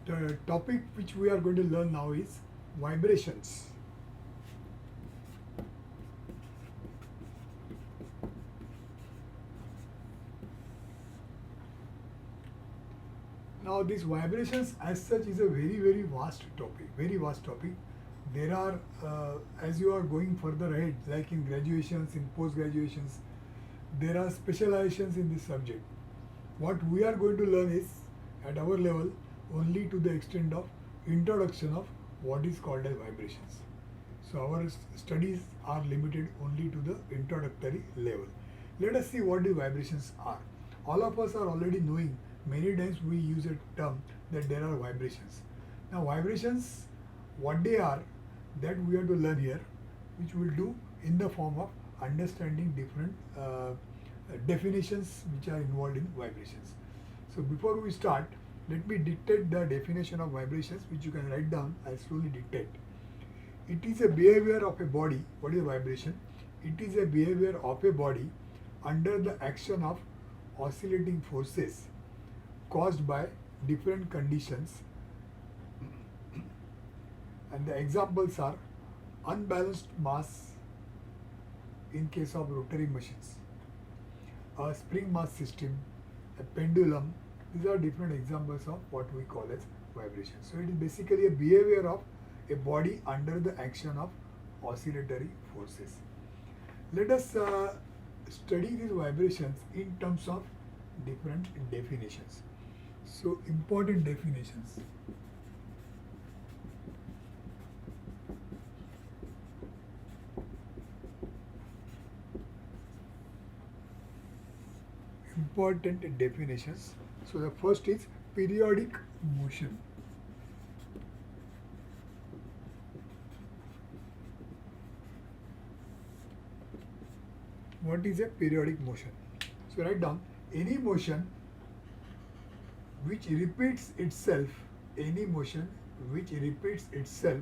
The topic which we are going to learn now is vibrations. Now these vibrations as such is a very vast topic, very vast topic. There are, as you are going further ahead, like in graduations, in post graduations, there are specializations in this subject. What we are going to learn is at our level only to the extent of introduction of what is called as vibrations. So our studies are limited only to the introductory level. Let us see what the vibrations are. All of us are already knowing, many times we use a term that there are vibrations. Now vibrations, what they are, that we have to learn here, which we will do in the form of understanding different definitions which are involved in vibrations. So before we start, let me dictate the definition of vibrations, which you can write down. I'll slowly dictate. It is a behavior of a body. What is a vibration? It is a behavior of a body under the action of oscillating forces caused by different conditions, and the examples are unbalanced mass in case of rotary machines, a spring mass system, a pendulum. These are different examples of what we call as vibration. So it is basically a behavior of a body under the action of oscillatory forces. Let us study these vibrations in terms of different definitions. So important definitions. Important definitions. So the first is periodic motion. What is a periodic motion? So write down any motion which repeats itself, any motion which repeats itself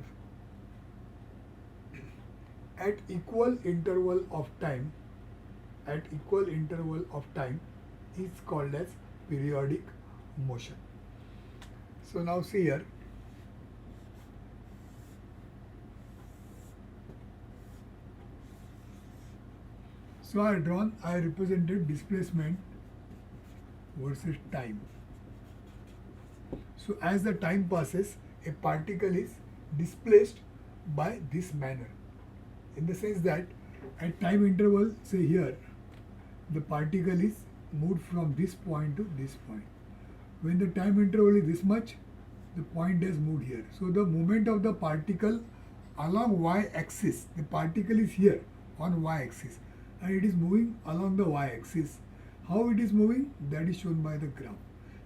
at equal interval of time, is called as periodic motion. So now see here. So I represented displacement versus time. So as the time passes, a particle is displaced by this manner, in the sense that at time interval, say here, the particle is moved from this point to this point. When the time interval is this much, the point has moved here. So the movement of the particle along y-axis, the particle is here on y-axis and it is moving along the y-axis. How it is moving? That is shown by the graph.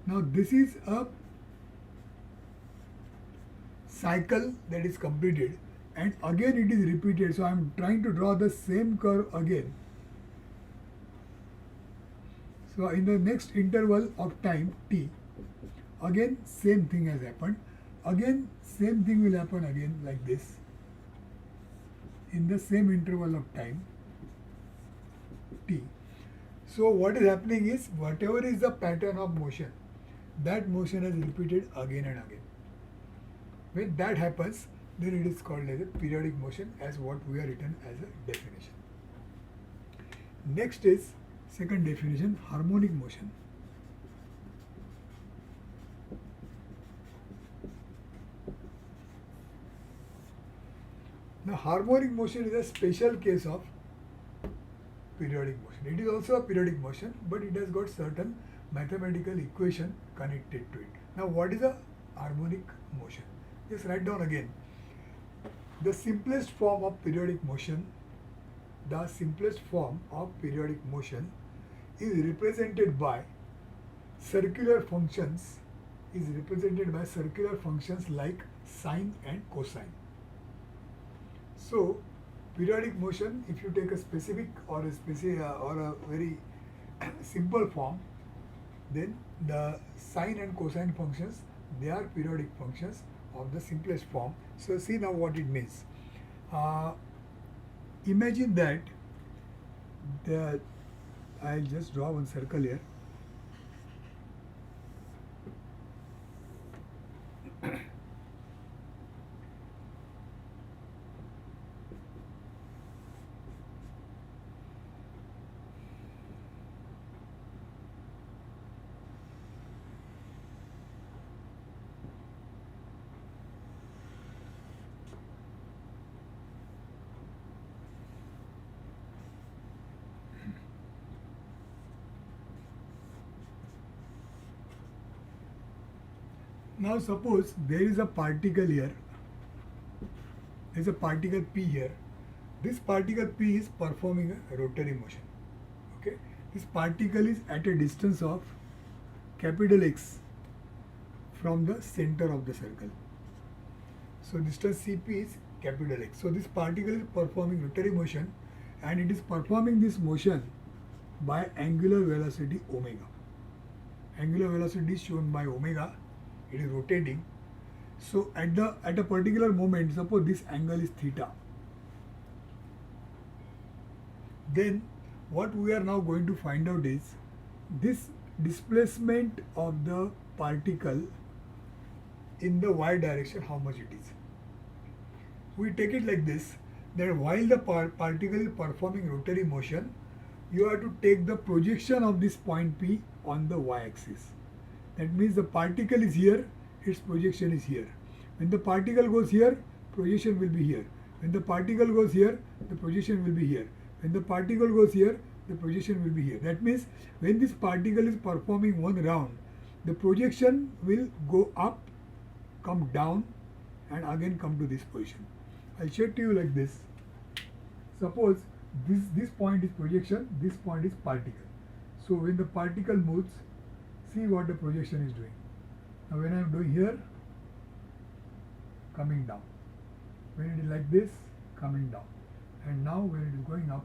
Now this is a cycle that is completed and again it is repeated. So I am trying to draw the same curve again. So in the next interval of time t, again same thing has happened. Again same thing will happen again like this. In the same interval of time t. So what is happening is, whatever is the pattern of motion, that motion is repeated again and again. When that happens, then it is called as a periodic motion, as what we have written as a definition. Next is second definition, harmonic motion. Now harmonic motion is a special case of periodic motion. It is also a periodic motion, but it has got certain mathematical equation connected to it. Now what is a harmonic motion? Just write down again. The simplest form of periodic motion, is represented by circular functions, like sine and cosine. So periodic motion, if you take a specific or a very simple form, then the sine and cosine functions, they are periodic functions of the simplest form. So see now what it means. Imagine that I'll just draw one circle here. Now suppose there is a particle here, there is a particle P here. This particle P is performing a rotary motion. Okay, this particle is at a distance of capital X from the center of the circle. So distance Cp is capital X. So this particle is performing rotary motion, and it is performing this motion by angular velocity omega. Angular velocity is shown by omega. It is rotating. So at a particular moment, suppose this angle is theta. Then what we are now going to find out is this displacement of the particle in the y direction, how much it is. We take it like this, that while the particle is performing rotary motion, you have to take the projection of this point P on the y-axis. That means the particle is here, its projection is here. When the particle goes here, projection will be here. When the particle goes here, the projection will be here. When the particle goes here, the projection will be here. That means when this particle is performing one round, the projection will go up, come down, and again come to this position. I'll show it to you like this. Suppose this point is projection, this point is particle. So when the particle moves, see what the projection is doing. Now when I am doing here, coming down. When it is like this, coming down. And now when it is going up,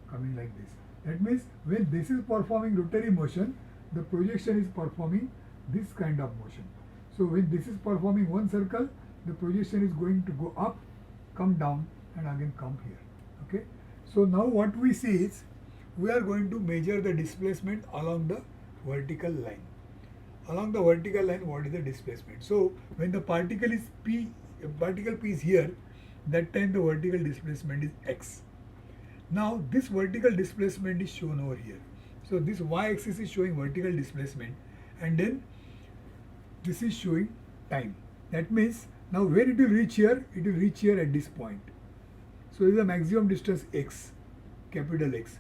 coming like this. That means when this is performing rotary motion, the projection is performing this kind of motion. So when this is performing one circle, the projection is going to go up, come down, and again come here. Okay. So now what we see is, we are going to measure the displacement along the vertical line. Along the vertical line, what is the displacement? So when the particle is P is here, that time the vertical displacement is x. Now this vertical displacement is shown over here. So this y-axis is showing vertical displacement, and then this is showing time. That means now when it will reach here, it will reach here at this point. So this is the maximum distance x, capital X,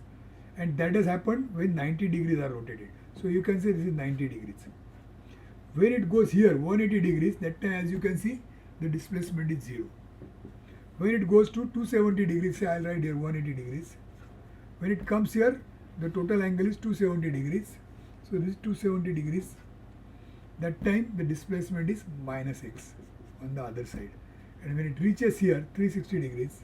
and that has happened when 90 degrees are rotated. So you can say this is 90 degrees. When it goes here 180 degrees, that time as you can see the displacement is 0. When it goes to 270 degrees, say I'll write here 180 degrees. When it comes here, the total angle is 270 degrees. So this is 270 degrees. That time the displacement is minus x on the other side. And when it reaches here 360 degrees,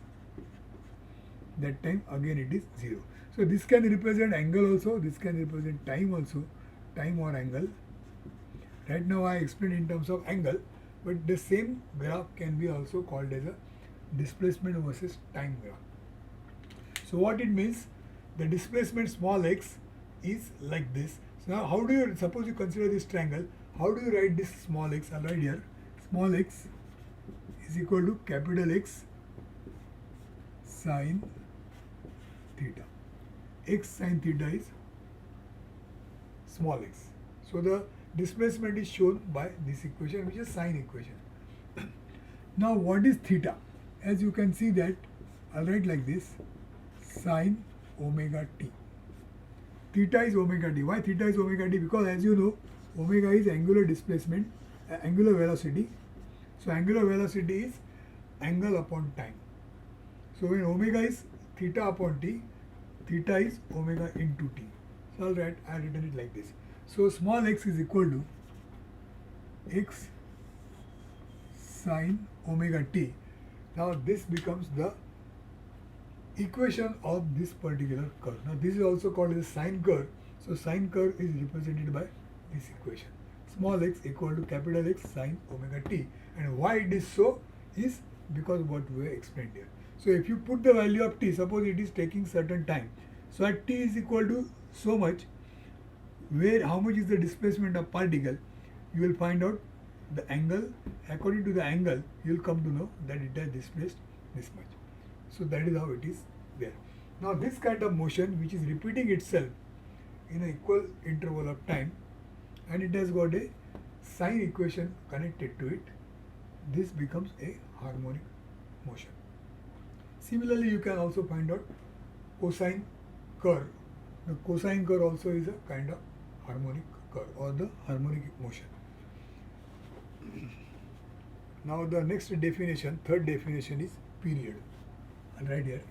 that time again it is 0. So this can represent angle also, this can represent time also, time or angle. Right now I explained in terms of angle, but the same graph can be also called as a displacement versus time graph. So what it means, the displacement small x is like this. So now how do you, suppose you consider this triangle, how do you write this small x? I'll write here, small x is equal to capital X sine theta. X sine theta is small x. So the displacement is shown by this equation, which is sine equation. Now what is theta? As you can see that, I'll write like this, sine omega t. Theta is omega t. Why theta is omega t? Because as you know, omega is angular displacement, angular velocity. So angular velocity is angle upon time. So when omega is theta upon t, theta is omega into t. So I've written it like this. So small x is equal to x sine omega t. Now this becomes the equation of this particular curve. Now this is also called as sine curve. So sine curve is represented by this equation. Small x equal to capital X sine omega t. And why it is so is because what we have explained here. So if you put the value of t, suppose it is taking certain time. So at t is equal to so much, where how much is the displacement of particle, you will find out the angle. According to the angle, you will come to know that it has displaced this much. So that is how it is there. Now this kind of motion, which is repeating itself in an equal interval of time, and it has got a sine equation connected to it, this becomes a harmonic motion. Similarly, you can also find out cosine curve. The cosine curve also is a kind of harmonic curve or the harmonic motion. Now the next definition, third definition is period. I'll write here.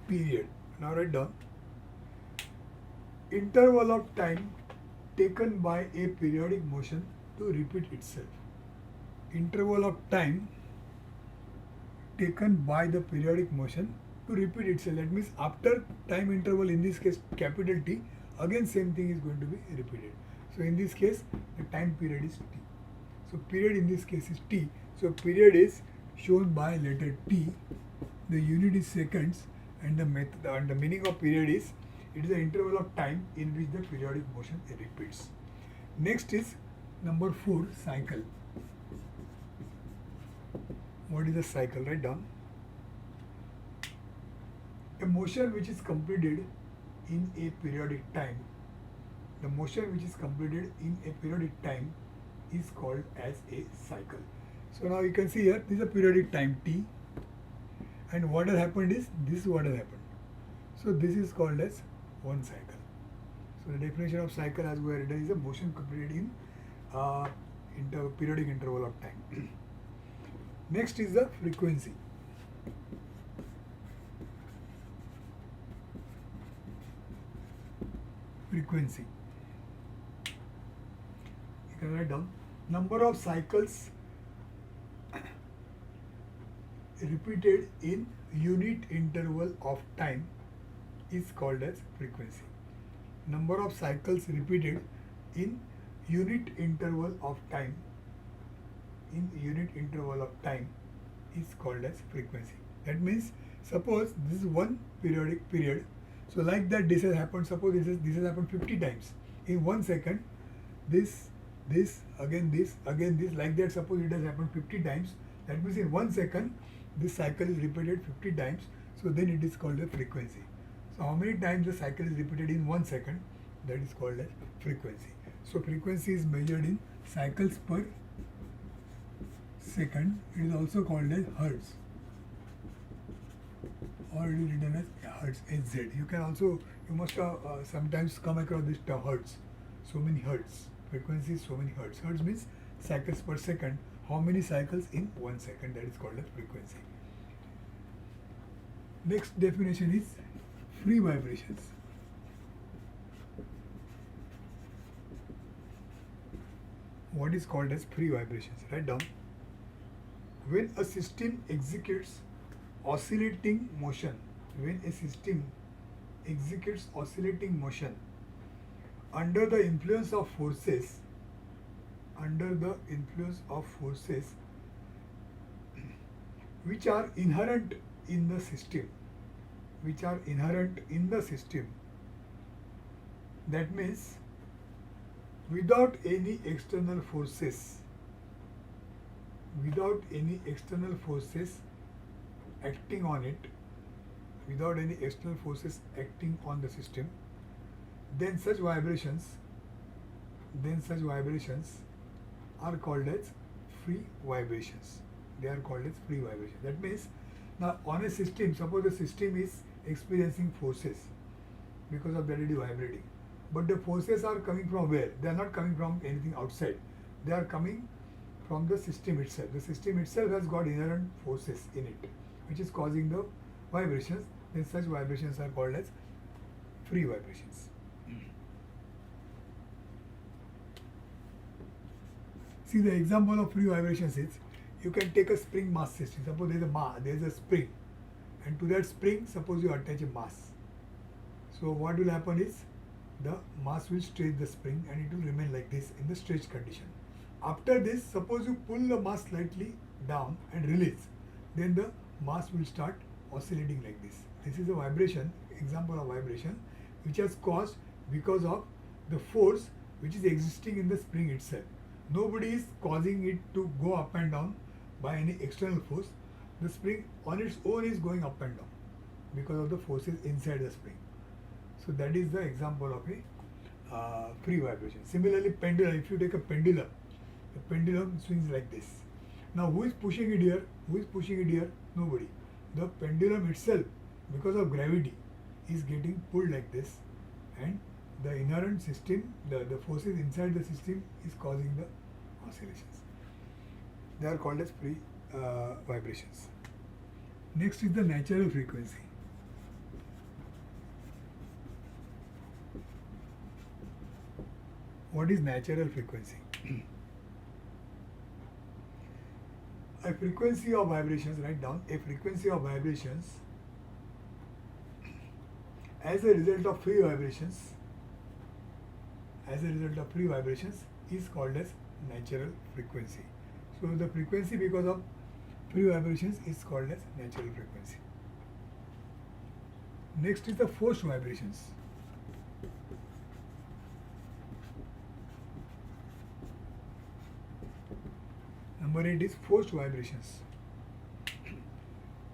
Period. Now write down. Interval of time taken by a periodic motion to repeat itself. Interval of time taken by the periodic motion to repeat itself. That means after time interval, in this case capital T, again same thing is going to be repeated. So in this case the time period is T. So period in this case is T. So period is shown by letter T. The unit is seconds, and the method and the meaning of period is it is the interval of time in which the periodic motion repeats. Next is number 4, cycle. What is a cycle? Write down. A motion which is completed in a periodic time. The motion which is completed in a periodic time is called as a cycle. So now you can see here, this is a periodic time T, and what has happened is this is what has happened. So this is called as one cycle. So the definition of cycle as we have written is a motion completed in periodic interval of time. Next is the frequency. Frequency. You can write down number of cycles repeated in unit interval of time is called as frequency. Number of cycles repeated in unit interval of time is called as frequency. That means suppose this is one periodic period. So like that this has happened. Suppose this has happened 50 times in 1 second. This again this like that. Suppose it has happened 50 times. That means in 1 second this cycle is repeated 50 times. So then it is called a frequency. So how many times the cycle is repeated in 1 second? That is called as frequency. So frequency is measured in cycles per second. It is also called as hertz, or it is written as hertz, Hz. You must have sometimes come across this term hertz. So many hertz. Frequency is so many hertz. Hertz means cycles per second. How many cycles in 1 second? That is called as frequency. Next definition is free vibrations. What is called as free vibrations? Write down. When a system executes oscillating motion, under the influence of forces, which are inherent in the system, that means without any external forces acting on it, the system, then such vibrations are called as free vibrations. They are called as free vibrations. That means now on a system, suppose the system is experiencing forces, because of that it is vibrating. But the forces are coming from where? They are not coming from anything outside. They are coming from the system itself. The system itself has got inherent forces in it, which is causing the vibrations. Then such vibrations are called as free vibrations. See, the example of free vibrations is, you can take a spring mass system. Suppose there is a spring, and to that spring, suppose you attach a mass. So what will happen is, the mass will stretch the spring and it will remain like this in the stretched condition. After this, suppose you pull the mass slightly down and release, then the mass will start oscillating like this. This is a vibration, example of vibration, which has caused because of the force which is existing in the spring itself. Nobody is causing it to go up and down by any external force. The spring on its own is going up and down because of the forces inside the spring. So that is the example of a free vibration. Similarly, pendulum, if you take a pendulum, the pendulum swings like this. Now who is pushing it here? Who is pushing it here? Nobody. The pendulum itself, because of gravity, is getting pulled like this, and the inherent system, the forces inside the system is causing the oscillations. They are called as free vibrations. Next is the natural frequency. What is natural frequency? A frequency of vibrations, write down, a frequency of vibrations as a result of free vibrations, is called as natural frequency. So the frequency because of free vibrations is called as natural frequency. Next is the forced vibrations. Number 8 is forced vibrations.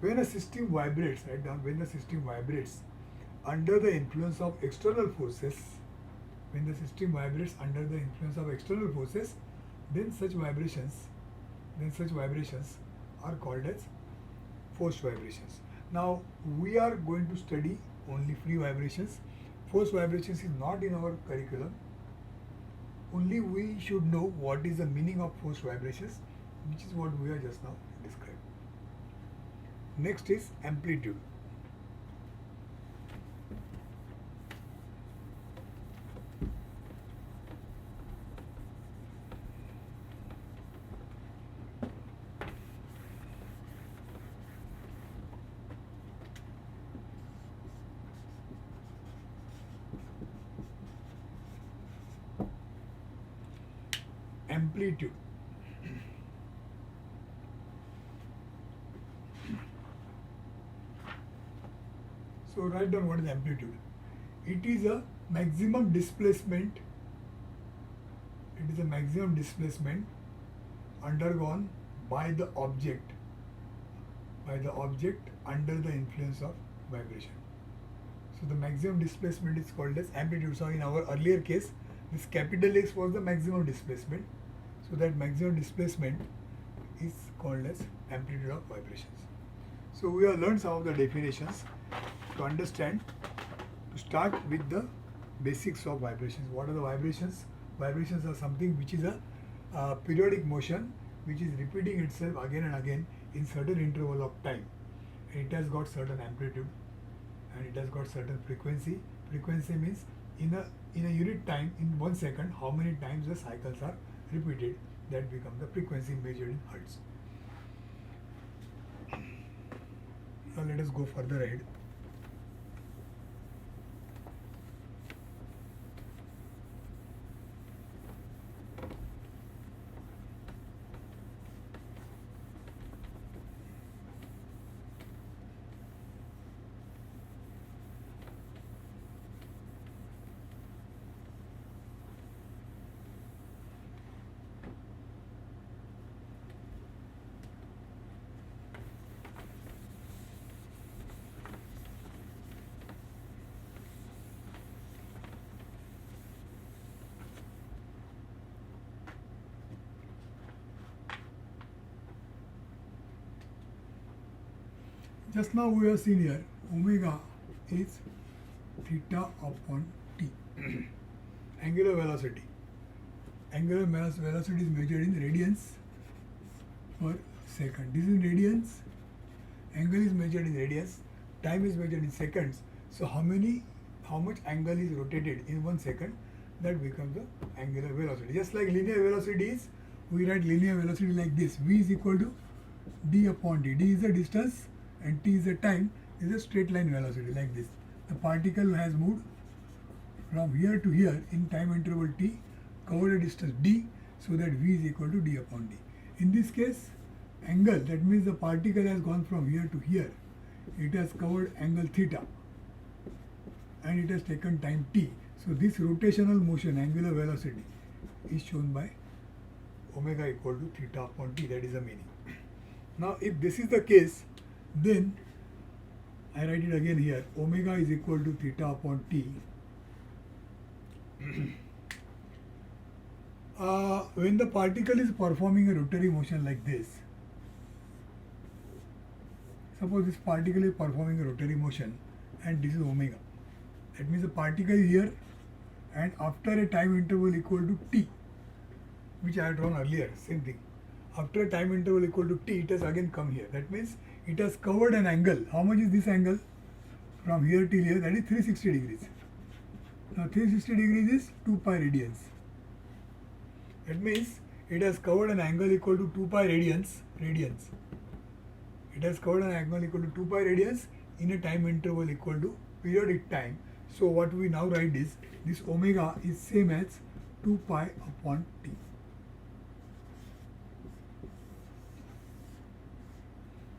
When a system vibrates, write down, when the system vibrates under the influence of external forces, when the system vibrates under the influence of external forces, then such vibrations are called as forced vibrations. Now we are going to study only free vibrations. Forced vibrations is not in our curriculum. Only we should know what is the meaning of forced vibrations, which is what we are just now described. Next is amplitude. Amplitude. So write down what is amplitude. It is a maximum displacement. It is a maximum displacement undergone by the object under the influence of vibration. So the maximum displacement is called as amplitude. So in our earlier case, this capital X was the maximum displacement. So that maximum displacement is called as amplitude of vibrations. So we have learned some of the definitions. To understand, to start with the basics of vibrations. What are the vibrations? Vibrations are something which is a periodic motion which is repeating itself again and again in certain interval of time. And it has got certain amplitude and it has got certain frequency. Frequency means in a unit time, in 1 second, how many times the cycles are repeated. That becomes the frequency measured in hertz. Now let us go further ahead. Just now we have seen here omega is theta upon t. Angular velocity. Angular velocity is measured in radians per second. This is radians. Angle is measured in radians. Time is measured in seconds. So how much angle is rotated in 1 second? That becomes the angular velocity. Just like linear velocity is, we write linear velocity like this: v is equal to d upon d. D is the distance and t is the time. Is a straight line velocity like this. The particle has moved from here to here in time interval t, covered a distance d, so that v is equal to d upon d. In this case, angle, that means the particle has gone from here to here, it has covered angle theta and it has taken time t. So this rotational motion, angular velocity, is shown by omega equal to theta upon t. That is the meaning. Now if this is the case, then I write it again here, omega is equal to theta upon t. When the particle is performing a rotary motion like this, suppose this particle is performing a rotary motion and this is omega. That means the particle is here and after a time interval equal to t, which I had drawn earlier, same thing. After a time interval equal to t, it has again come here. That means it has covered an angle. How much is this angle? From here till here, that is 360 degrees. Now 360 degrees is 2 pi radians. That means it has covered an angle equal to 2 pi radians. It has covered an angle equal to 2 pi radians in a time interval equal to periodic time. So what we now write is, this omega is same as 2 pi upon t.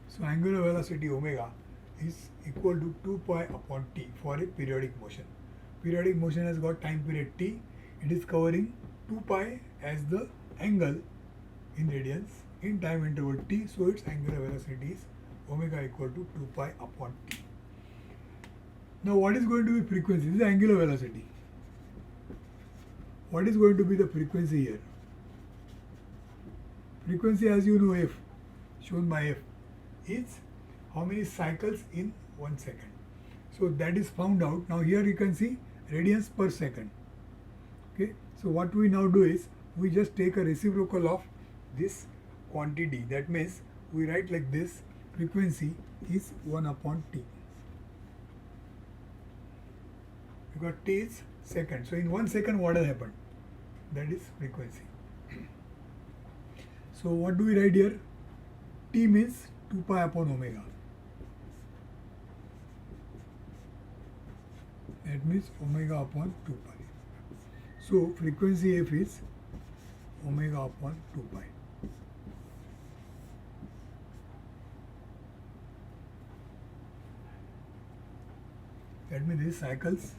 So angular velocity omega is equal to 2 pi upon t for a periodic motion. Periodic motion has got time period t. It is covering 2 pi as the angle in radians in time interval t. So its angular velocity is omega equal to 2 pi upon t. Now what is going to be frequency? This is angular velocity. What is going to be the frequency here? Frequency, as you know, f, shown by f, is how many cycles in 1 second. So that is found out. Now here you can see radians per second. Okay. So what we now do is, we just take a reciprocal of this quantity. That means we write like this, frequency is 1 upon t. Because t is second. So in 1 second what has happened? That is frequency. So what do we write here? T means 2 pi upon omega. That means omega upon 2 pi. So frequency f is omega upon 2 pi. That means these cycles